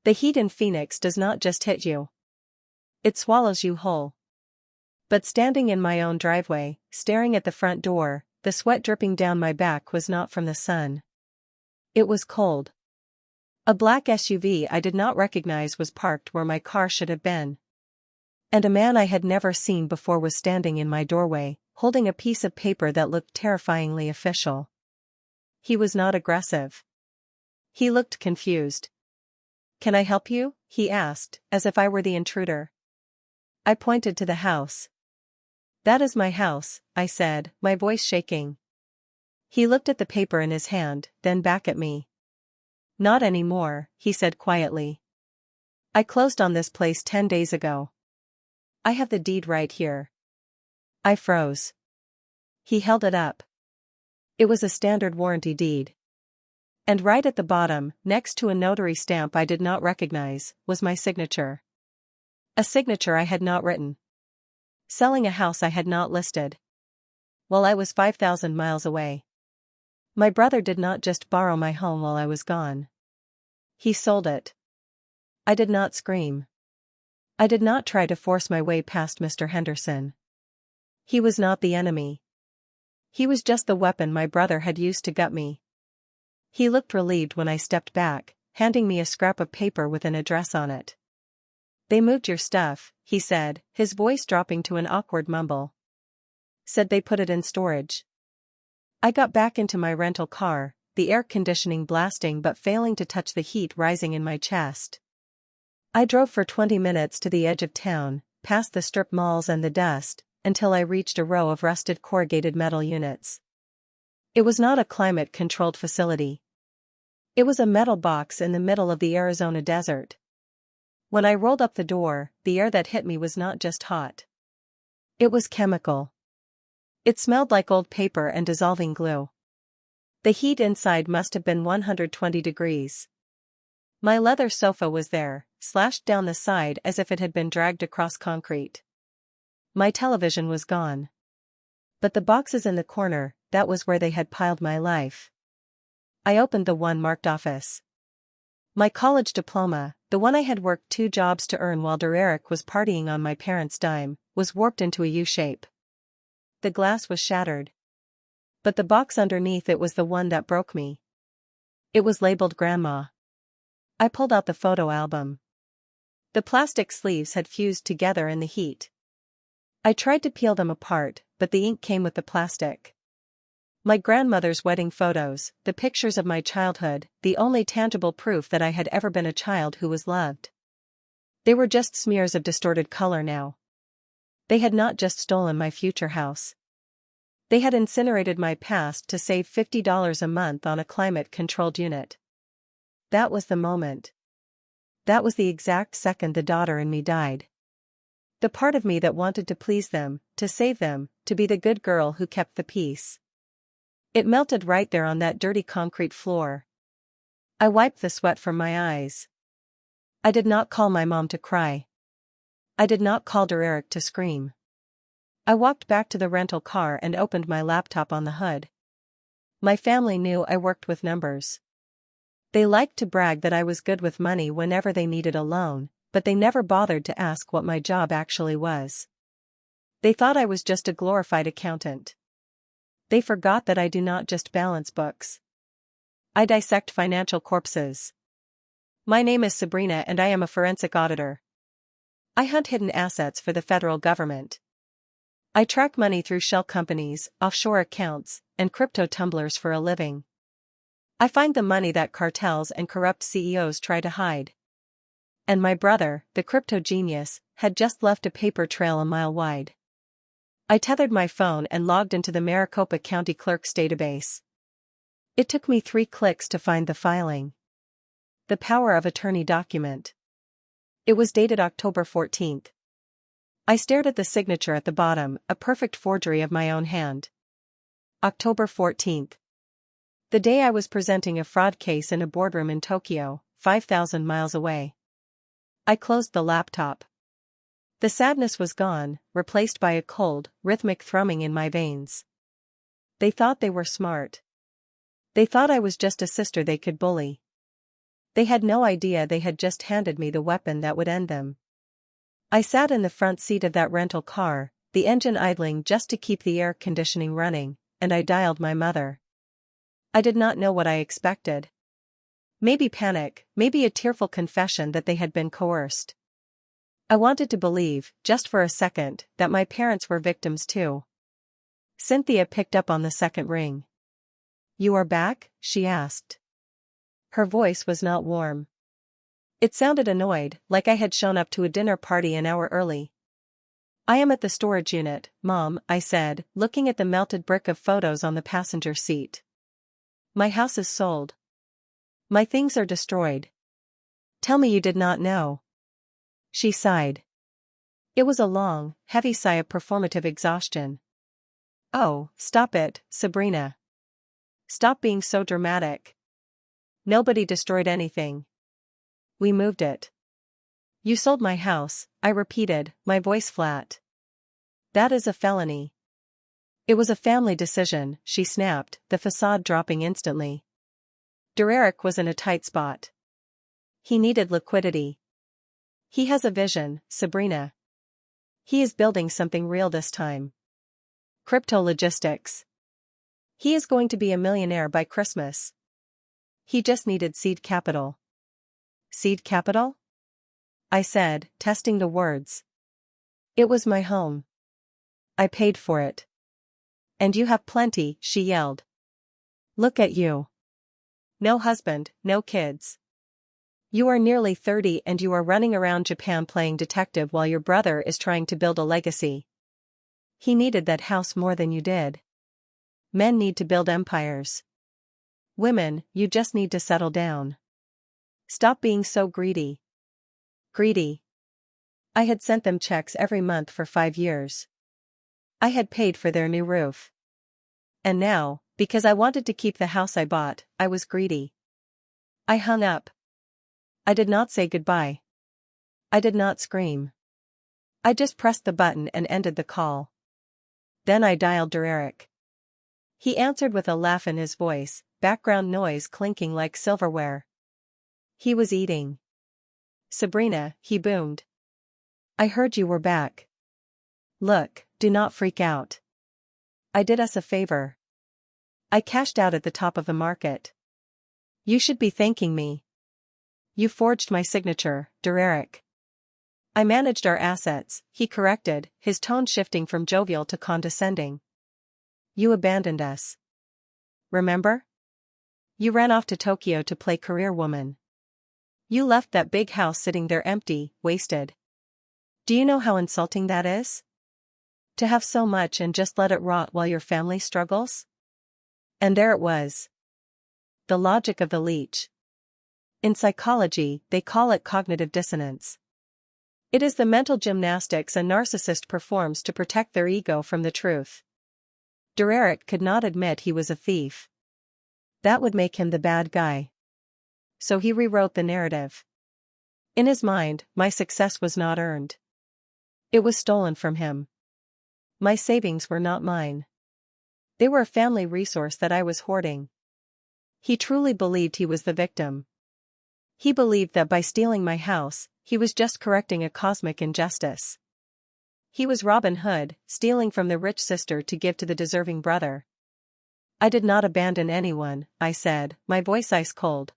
The heat in Phoenix does not just hit you. It swallows you whole. But standing in my own driveway, staring at the front door, the sweat dripping down my back was not from the sun. It was cold. A black SUV I did not recognize was parked where my car should have been. And a man I had never seen before was standing in my doorway, holding a piece of paper that looked terrifyingly official. He was not aggressive. He looked confused. "Can I help you?" he asked, as if I were the intruder. I pointed to the house. "That is my house," I said, my voice shaking. He looked at the paper in his hand, then back at me. "Not anymore," he said quietly. "I closed on this place 10 days ago. I have the deed right here." I froze. He held it up. It was a standard warranty deed. And right at the bottom, next to a notary stamp I did not recognize, was my signature. A signature I had not written. Selling a house I had not listed. While I was 5,000 miles away. My brother did not just borrow my home while I was gone. He sold it. I did not scream. I did not try to force my way past Mr. Henderson. He was not the enemy. He was just the weapon my brother had used to gut me. He looked relieved when I stepped back, handing me a scrap of paper with an address on it. "They moved your stuff," he said, his voice dropping to an awkward mumble. "Said they put it in storage." I got back into my rental car, the air conditioning blasting but failing to touch the heat rising in my chest. I drove for 20 minutes to the edge of town, past the strip malls and the dust, until I reached a row of rusted corrugated metal units. It was not a climate-controlled facility. It was a metal box in the middle of the Arizona desert. When I rolled up the door, the air that hit me was not just hot. It was chemical. It smelled like old paper and dissolving glue. The heat inside must have been 120 degrees. My leather sofa was there, slashed down the side as if it had been dragged across concrete. My television was gone. But the boxes in the corner, that was where they had piled my life. I opened the one marked office. My college diploma, the one I had worked 2 jobs to earn while Dererick was partying on my parents' dime, was warped into a U-shape. The glass was shattered. But the box underneath it was the one that broke me. It was labeled Grandma. I pulled out the photo album. The plastic sleeves had fused together in the heat. I tried to peel them apart, but the ink came with the plastic. My grandmother's wedding photos, the pictures of my childhood, the only tangible proof that I had ever been a child who was loved. They were just smears of distorted color now. They had not just stolen my future house. They had incinerated my past to save $50 a month on a climate-controlled unit. That was the moment. That was the exact second the daughter in me died. The part of me that wanted to please them, to save them, to be the good girl who kept the peace. It melted right there on that dirty concrete floor. I wiped the sweat from my eyes. I did not call my mom to cry. I did not call Dererick to scream. I walked back to the rental car and opened my laptop on the hood. My family knew I worked with numbers. They liked to brag that I was good with money whenever they needed a loan, but they never bothered to ask what my job actually was. They thought I was just a glorified accountant. They forgot that I do not just balance books. I dissect financial corpses. My name is Sabrina and I am a forensic auditor. I hunt hidden assets for the federal government. I track money through shell companies, offshore accounts, and crypto tumblers for a living. I find the money that cartels and corrupt CEOs try to hide. And my brother, the crypto genius, had just left a paper trail a mile wide. I tethered my phone and logged into the Maricopa County Clerk's database. It took me 3 clicks to find the filing. The power of attorney document. It was dated October 14th. I stared at the signature at the bottom, a perfect forgery of my own hand. October 14th. The day I was presenting a fraud case in a boardroom in Tokyo, 5,000 miles away. I closed the laptop. The sadness was gone, replaced by a cold, rhythmic thrumming in my veins. They thought they were smart. They thought I was just a sister they could bully. They had no idea they had just handed me the weapon that would end them. I sat in the front seat of that rental car, the engine idling just to keep the air conditioning running, and I dialed my mother. I did not know what I expected. Maybe panic, maybe a tearful confession that they had been coerced. I wanted to believe, just for a second, that my parents were victims too. Cynthia picked up on the second ring. "You are back?" she asked. Her voice was not warm. It sounded annoyed, like I had shown up to a dinner party an hour early. "I am at the storage unit, Mom," I said, looking at the melted brick of photos on the passenger seat. "My house is sold. My things are destroyed. Tell me you did not know." She sighed. It was a long, heavy sigh of performative exhaustion. "Oh, stop it, Sabrina. Stop being so dramatic. Nobody destroyed anything. We moved it." "You sold my house," I repeated, my voice flat. "That is a felony." "It was a family decision," she snapped, the facade dropping instantly. Dererick was in a tight spot. He needed liquidity. He has a vision, Sabrina. He is building something real this time. Crypto logistics. He is going to be a millionaire by Christmas. He just needed seed capital. Seed capital? I said, testing the words. It was my home. I paid for it. And you have plenty, she yelled. Look at you. No husband, no kids. You are nearly 30 and you are running around Japan playing detective while your brother is trying to build a legacy. He needed that house more than you did. Men need to build empires. Women, you just need to settle down. Stop being so greedy. Greedy. I had sent them checks every month for 5 years. I had paid for their new roof. And now, because I wanted to keep the house I bought, I was greedy. I hung up. I did not say goodbye. I did not scream. I just pressed the button and ended the call. Then I dialed Dererick. He answered with a laugh in his voice, background noise clinking like silverware. He was eating. Sabrina, he boomed. I heard you were back. Look, do not freak out. I did us a favor. I cashed out at the top of the market. You should be thanking me. You forged my signature, Dererick. I managed our assets, he corrected, his tone shifting from jovial to condescending. You abandoned us. Remember? You ran off to Tokyo to play career woman. You left that big house sitting there empty, wasted. Do you know how insulting that is? To have so much and just let it rot while your family struggles? And there it was. The logic of the leech. In psychology, they call it cognitive dissonance. It is the mental gymnastics a narcissist performs to protect their ego from the truth. Dererick could not admit he was a thief. That would make him the bad guy. So he rewrote the narrative. In his mind, my success was not earned. It was stolen from him. My savings were not mine. They were a family resource that I was hoarding. He truly believed he was the victim. He believed that by stealing my house, he was just correcting a cosmic injustice. He was Robin Hood, stealing from the rich sister to give to the deserving brother. I did not abandon anyone, I said, my voice ice cold.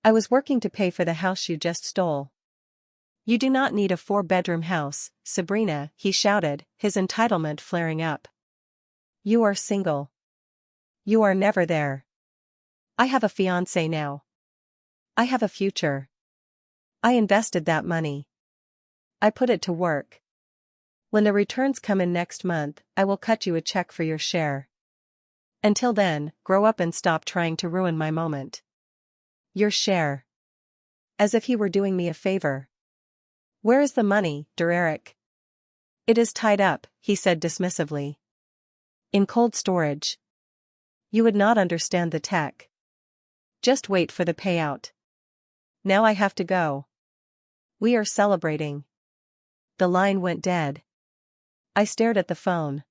I was working to pay for the house you just stole. You do not need a 4-bedroom house, Sabrina, he shouted, his entitlement flaring up. You are single. You are never there. I have a fiancé now. I have a future. I invested that money. I put it to work. When the returns come in next month, I will cut you a check for your share. Until then, grow up and stop trying to ruin my moment. Your share. As if he were doing me a favor. Where is the money, Dererick? It is tied up, he said dismissively. In cold storage. You would not understand the tech. Just wait for the payout. Now I have to go. We are celebrating. The line went dead. I stared at the phone.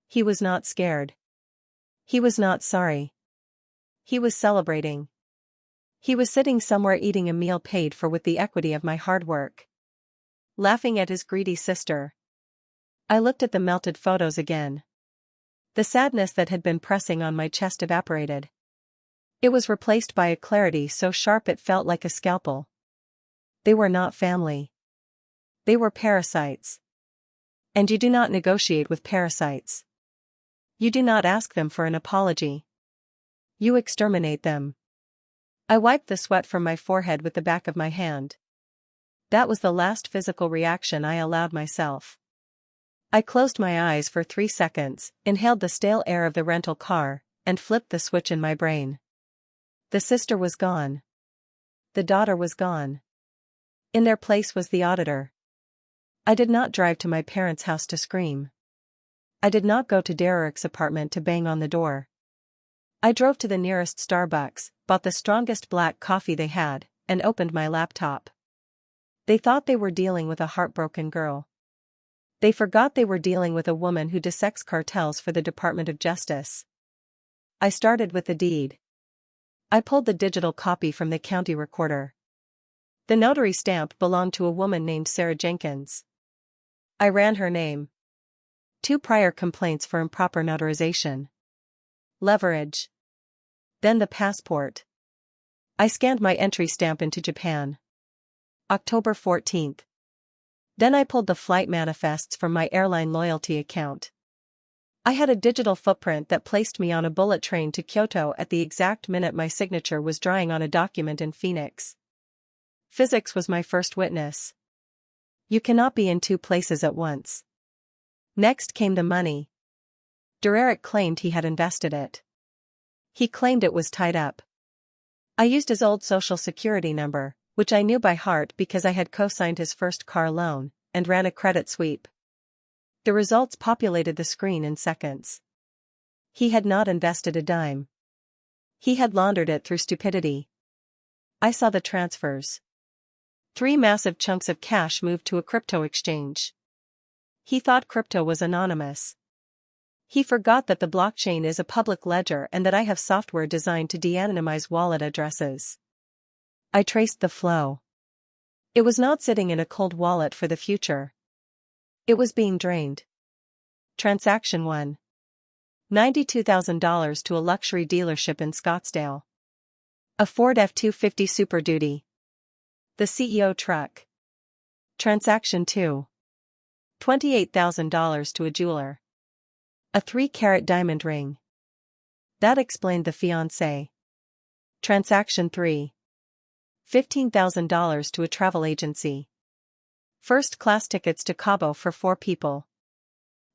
He was not scared. He was not sorry. He was celebrating. He was sitting somewhere eating a meal paid for with the equity of my hard work. Laughing at his greedy sister. I looked at the melted photos again. The sadness that had been pressing on my chest evaporated. It was replaced by a clarity so sharp it felt like a scalpel. They were not family. They were parasites. And you do not negotiate with parasites. You do not ask them for an apology. You exterminate them. I wiped the sweat from my forehead with the back of my hand. That was the last physical reaction I allowed myself. I closed my eyes for 3 seconds, inhaled the stale air of the rental car, and flipped the switch in my brain. The sister was gone. The daughter was gone. In their place was the auditor. I did not drive to my parents' house to scream. I did not go to Dererick's apartment to bang on the door. I drove to the nearest Starbucks, bought the strongest black coffee they had, and opened my laptop. They thought they were dealing with a heartbroken girl. They forgot they were dealing with a woman who dissects cartels for the Department of Justice. I started with the deed. I pulled the digital copy from the county recorder. The notary stamp belonged to a woman named Sarah Jenkins. I ran her name. 2 prior complaints for improper notarization. Leverage. Then the passport. I scanned my entry stamp into Japan. October 14th. Then I pulled the flight manifests from my airline loyalty account. I had a digital footprint that placed me on a bullet train to Kyoto at the exact minute my signature was drying on a document in Phoenix. Physics was my first witness. You cannot be in 2 places at once. Next came the money. Dererick claimed he had invested it. He claimed it was tied up. I used his old social security number, which I knew by heart because I had co-signed his first car loan, and ran a credit sweep. The results populated the screen in seconds. He had not invested a dime. He had laundered it through stupidity. I saw the transfers. 3 massive chunks of cash moved to a crypto exchange. He thought crypto was anonymous. He forgot that the blockchain is a public ledger and that I have software designed to de-anonymize wallet addresses. I traced the flow. It was not sitting in a cold wallet for the future. It was being drained. Transaction 1. $92,000 to a luxury dealership in Scottsdale. A Ford F-250 Super Duty. The CEO truck. Transaction 2. $28,000 to a jeweler. A 3-carat diamond ring. That explained the fiancé. Transaction 3. $15,000 to a travel agency. First-class tickets to Cabo for 4 people.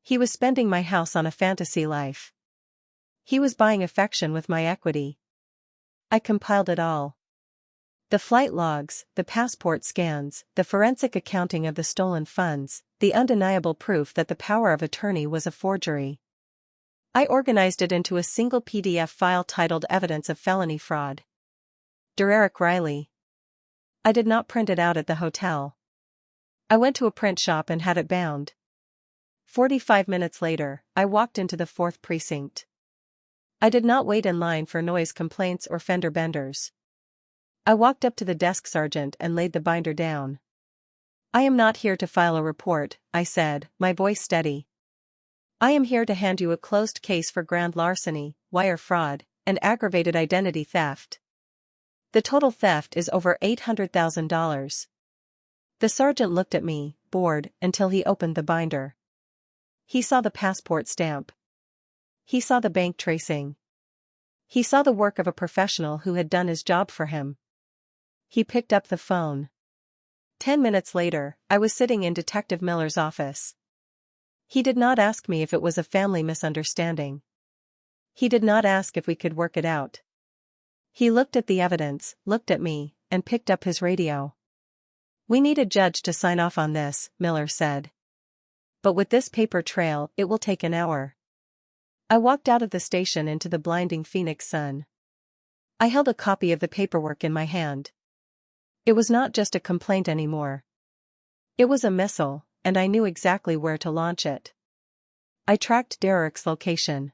He was spending my house on a fantasy life. He was buying affection with my equity. I compiled it all. The flight logs, the passport scans, the forensic accounting of the stolen funds, the undeniable proof that the power of attorney was a forgery. I organized it into a single PDF file titled Evidence of Felony Fraud. Dererick Riley. I did not print it out at the hotel. I went to a print shop and had it bound. 45 minutes later, I walked into the 4th precinct. I did not wait in line for noise complaints or fender benders. I walked up to the desk sergeant and laid the binder down. I am not here to file a report, I said, my voice steady. I am here to hand you a closed case for grand larceny, wire fraud, and aggravated identity theft. The total theft is over $800,000. The sergeant looked at me, bored, until he opened the binder. He saw the passport stamp. He saw the bank tracing. He saw the work of a professional who had done his job for him. He picked up the phone. 10 minutes later, I was sitting in Detective Miller's office. He did not ask me if it was a family misunderstanding. He did not ask if we could work it out. He looked at the evidence, looked at me, and picked up his radio. We need a judge to sign off on this, Miller said. But with this paper trail, it will take an hour. I walked out of the station into the blinding Phoenix sun. I held a copy of the paperwork in my hand. It was not just a complaint anymore. It was a missile, and I knew exactly where to launch it. I tracked Dererick's location.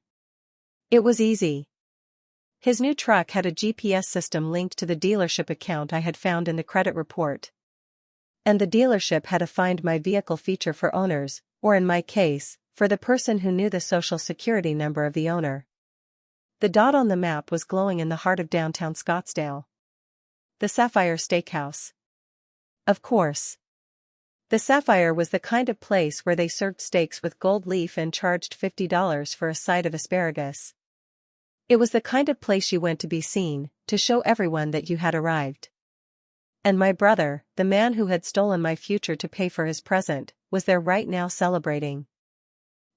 It was easy. His new truck had a GPS system linked to the dealership account I had found in the credit report. And the dealership had a Find My Vehicle feature for owners, or in my case, for the person who knew the social security number of the owner. The dot on the map was glowing in the heart of downtown Scottsdale. The Sapphire Steakhouse. Of course. The Sapphire was the kind of place where they served steaks with gold leaf and charged $50 for a side of asparagus. It was the kind of place you went to be seen, to show everyone that you had arrived. And my brother, the man who had stolen my future to pay for his present, was there right now celebrating.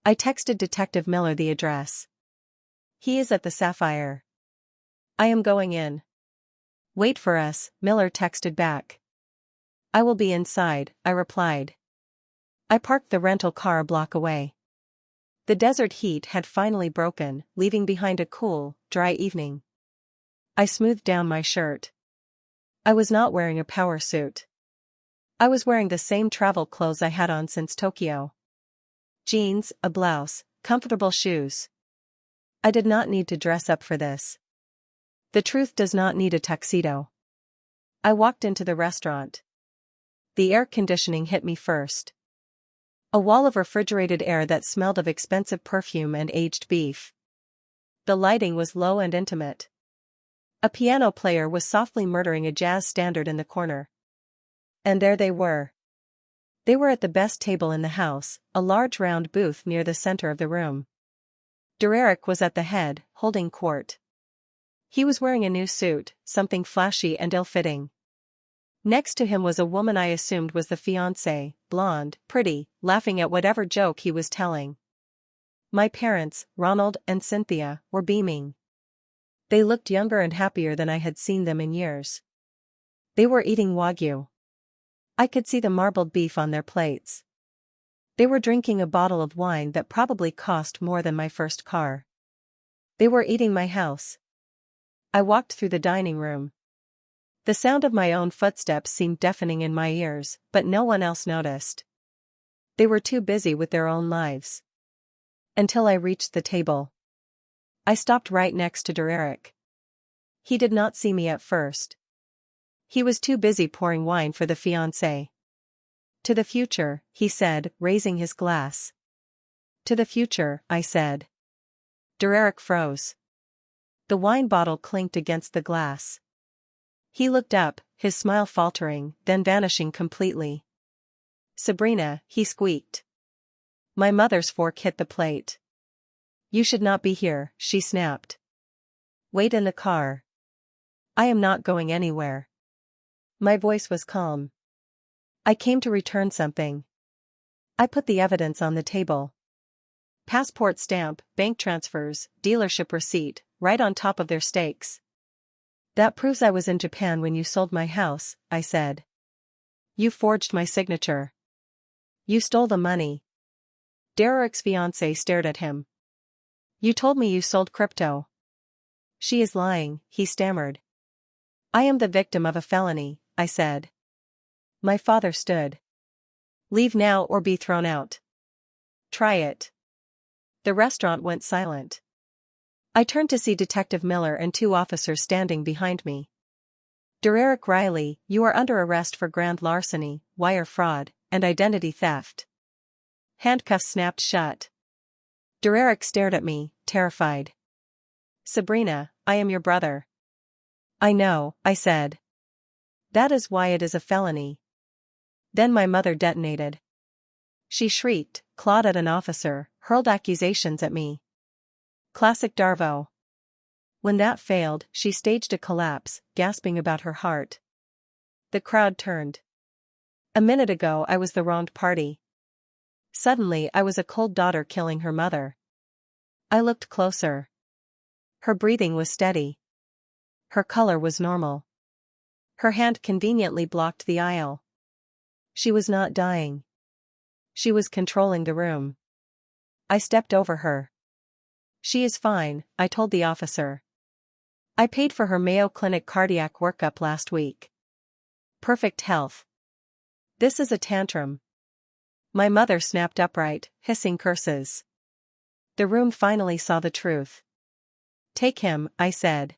I texted Detective Miller the address. He is at the Sapphire. I am going in. Wait for us, Miller texted back. I will be inside, I replied. I parked the rental car a block away. The desert heat had finally broken, leaving behind a cool, dry evening. I smoothed down my shirt. I was not wearing a power suit. I was wearing the same travel clothes I had on since Tokyo. Jeans, a blouse, comfortable shoes. I did not need to dress up for this. The truth does not need a tuxedo. I walked into the restaurant. The air conditioning hit me first. A wall of refrigerated air that smelled of expensive perfume and aged beef. The lighting was low and intimate. A piano player was softly murdering a jazz standard in the corner. And there they were. They were at the best table in the house, a large round booth near the center of the room. Dererick was at the head, holding court. He was wearing a new suit, something flashy and ill-fitting. Next to him was a woman I assumed was the fiancée, blonde, pretty, laughing at whatever joke he was telling. My parents, Ronald and Cynthia, were beaming. They looked younger and happier than I had seen them in years. They were eating wagyu. I could see the marbled beef on their plates. They were drinking a bottle of wine that probably cost more than my first car. They were eating my house. I walked through the dining room. The sound of my own footsteps seemed deafening in my ears, but no one else noticed. They were too busy with their own lives. Until I reached the table. I stopped right next to Dererick. He did not see me at first. He was too busy pouring wine for the fiancée. To the future, he said, raising his glass. To the future, I said. Dererick froze. The wine bottle clinked against the glass. He looked up, his smile faltering, then vanishing completely. Sabrina, he squeaked. My mother's fork hit the plate. You should not be here, she snapped. Wait in the car. I am not going anywhere. My voice was calm. I came to return something. I put the evidence on the table. Passport stamp, bank transfers, dealership receipt, right on top of their steaks. That proves I was in Japan when you sold my house, I said. You forged my signature. You stole the money. Dererick's fiancée stared at him. You told me you sold crypto. She is lying, he stammered. I am the victim of a felony, I said. My father stood. Leave now or be thrown out. Try it. The restaurant went silent. I turned to see Detective Miller and two officers standing behind me. Dererick Riley, you are under arrest for grand larceny, wire fraud, and identity theft. Handcuffs snapped shut. Dererick stared at me, terrified. Sabrina, I am your brother. I know, I said. That is why it is a felony. Then my mother detonated. She shrieked, clawed at an officer, hurled accusations at me. Classic Darvo. When that failed, she staged a collapse, gasping about her heart. The crowd turned. A minute ago I was the wronged party. Suddenly I was a cold daughter killing her mother. I looked closer. Her breathing was steady. Her color was normal. Her hand conveniently blocked the aisle. She was not dying. She was controlling the room. I stepped over her. She is fine, I told the officer. I paid for her Mayo Clinic cardiac workup last week. Perfect health. This is a tantrum. My mother snapped upright, hissing curses. The room finally saw the truth. Take him, I said.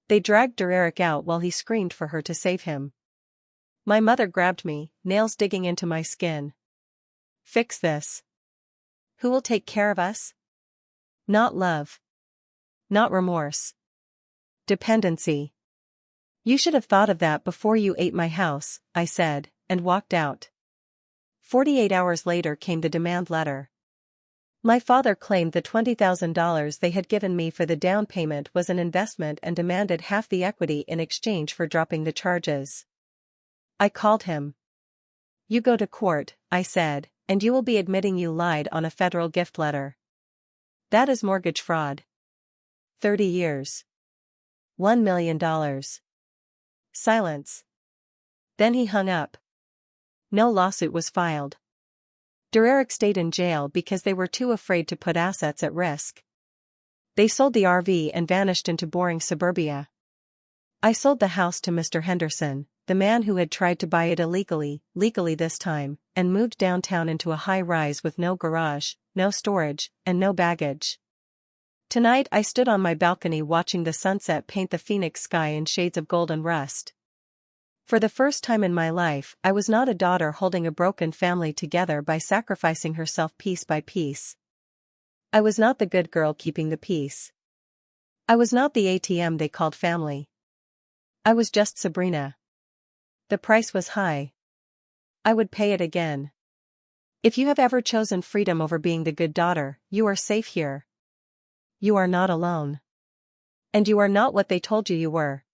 They dragged Dererick out while he screamed for her to save him. My mother grabbed me, nails digging into my skin. Fix this. Who will take care of us? Not love. Not remorse. Dependency. You should have thought of that before you ate my house, I said, and walked out. 48 hours later came the demand letter. My father claimed the $20,000 they had given me for the down payment was an investment and demanded half the equity in exchange for dropping the charges. I called him. You go to court, I said, and you will be admitting you lied on a federal gift letter. That is mortgage fraud. 30 years. $1 million. Silence. Then he hung up. No lawsuit was filed. Dererick stayed in jail because they were too afraid to put assets at risk. They sold the RV and vanished into boring suburbia. I sold the house to Mr. Henderson, the man who had tried to buy it illegally, legally this time, and moved downtown into a high-rise with no garage, no storage, and no baggage. Tonight I stood on my balcony watching the sunset paint the Phoenix sky in shades of gold and rust. For the first time in my life, I was not a daughter holding a broken family together by sacrificing herself piece by piece. I was not the good girl keeping the peace. I was not the ATM they called family. I was just Sabrina. The price was high. I would pay it again. If you have ever chosen freedom over being the good daughter, you are safe here. You are not alone. And you are not what they told you you were.